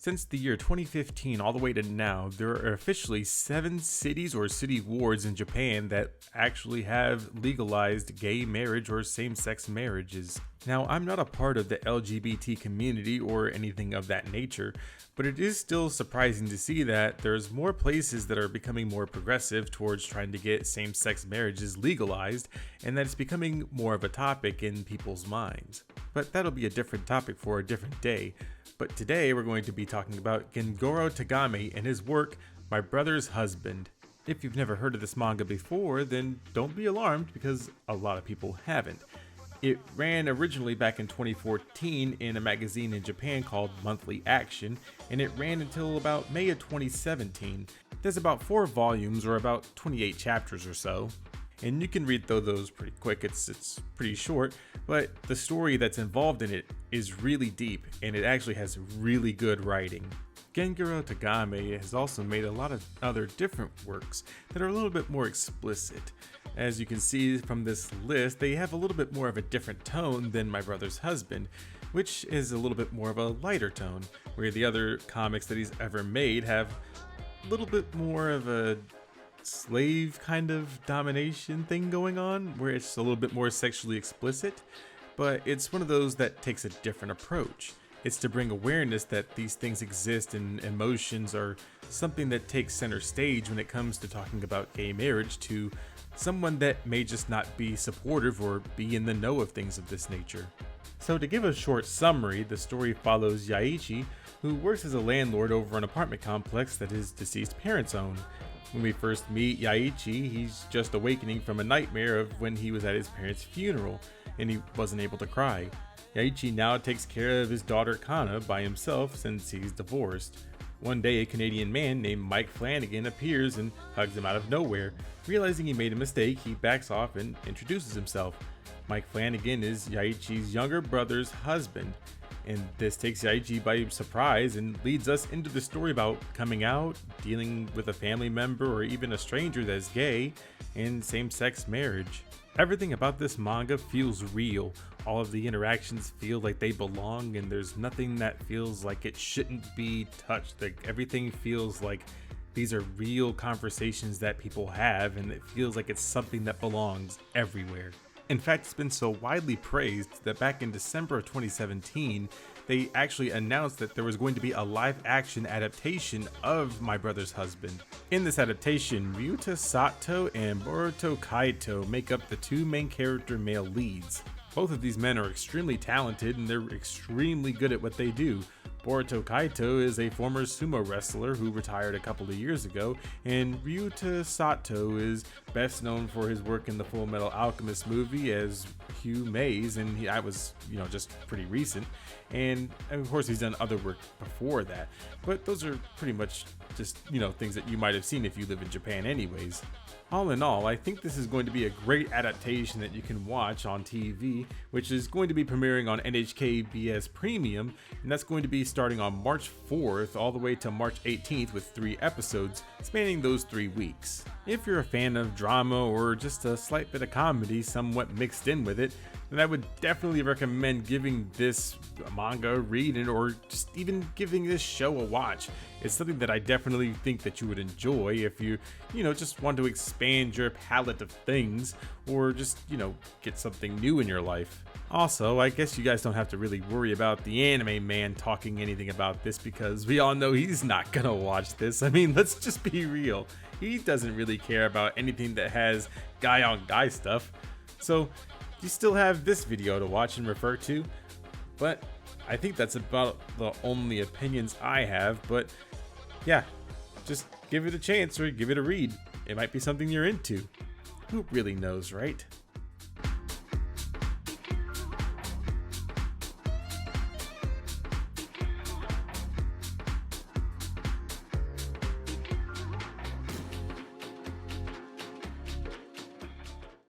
Since the year 2015 all the way to now, there are officially 7 cities or city wards in Japan that actually have legalized gay marriage or same-sex marriages. Now, I'm not a part of the LGBT community or anything of that nature, but it is still surprising to see that there's more places that are becoming more progressive towards trying to get same-sex marriages legalized, and that it's becoming more of a topic in people's minds. But that'll be a different topic for a different day. But today we're going to be talking about Gengoroh Tagame and his work, My Brother's Husband. If you've never heard of this manga before, then don't be alarmed because a lot of people haven't. It ran originally back in 2014 in a magazine in Japan called Monthly Action, and it ran until about May of 2017. There's about 4 volumes or about 28 chapters or so. And you can read through those pretty quick, it's pretty short, but the story that's involved in it is really deep, and it actually has really good writing. Gengoroh Tagame has also made a lot of other different works that are a little bit more explicit. As you can see from this list, they have a little bit more of a different tone than My Brother's Husband, which is a little bit more of a lighter tone, where the other comics that he's ever made have a little bit more of a slave kind of domination thing going on, where it's a little bit more sexually explicit, but it's one of those that takes a different approach. It's to bring awareness that these things exist and emotions are something that takes center stage when it comes to talking about gay marriage to someone that may just not be supportive or be in the know of things of this nature. So to give a short summary, the story follows Yaichi, who works as a landlord over an apartment complex that his deceased parents own. When we first meet Yaichi, he's just awakening from a nightmare of when he was at his parents' funeral and he wasn't able to cry. Yaichi now takes care of his daughter Kana by himself since he's divorced. One day, a Canadian man named Mike Flanagan appears and hugs him out of nowhere. Realizing he made a mistake, he backs off and introduces himself. Mike Flanagan is Yaichi's younger brother's husband, and this takes Yaichi by surprise and leads us into the story about coming out, dealing with a family member or even a stranger that's gay, and same-sex marriage. Everything about this manga feels real. All of the interactions feel like they belong, and there's nothing that feels like it shouldn't be touched. Like everything feels like these are real conversations that people have, and it feels like it's something that belongs everywhere. In fact, it's been so widely praised that back in December of 2017, they actually announced that there was going to be a live-action adaptation of My Brother's Husband. In this adaptation, Ryōji Sato and Boruto Kaito make up the 2 main character male leads. Both of these men are extremely talented and they're extremely good at what they do. Boruto Kaito is a former sumo wrestler who retired a couple of years ago, and Ryōji Sato is best known for his work in the Full Metal Alchemist movie as Hugh Mays, and that was, just pretty recent. And of course he's done other work before that, but those are pretty much just, things that you might have seen if you live in Japan anyways. All in all, I think this is going to be a great adaptation that you can watch on TV, which is going to be premiering on NHK BS Premium, and that's going to be starting on March 4th all the way to March 18th with 3 episodes, spanning those 3 weeks. If you're a fan of drama or just a slight bit of comedy somewhat mixed in with it, then I would definitely recommend giving this manga a read or just even giving this show a watch. It's something that I definitely think that you would enjoy if you, just want to expand your palette of things or just, get something new in your life. Also, I guess you guys don't have to really worry about the anime man talking anything about this because we all know he's not gonna watch this. I mean, let's just be real. He doesn't really care about anything that has guy on guy stuff. So you still have this video to watch and refer to, but I think that's about the only opinions I have. But yeah, just give it a chance or give it a read. It might be something you're into. Who really knows, right?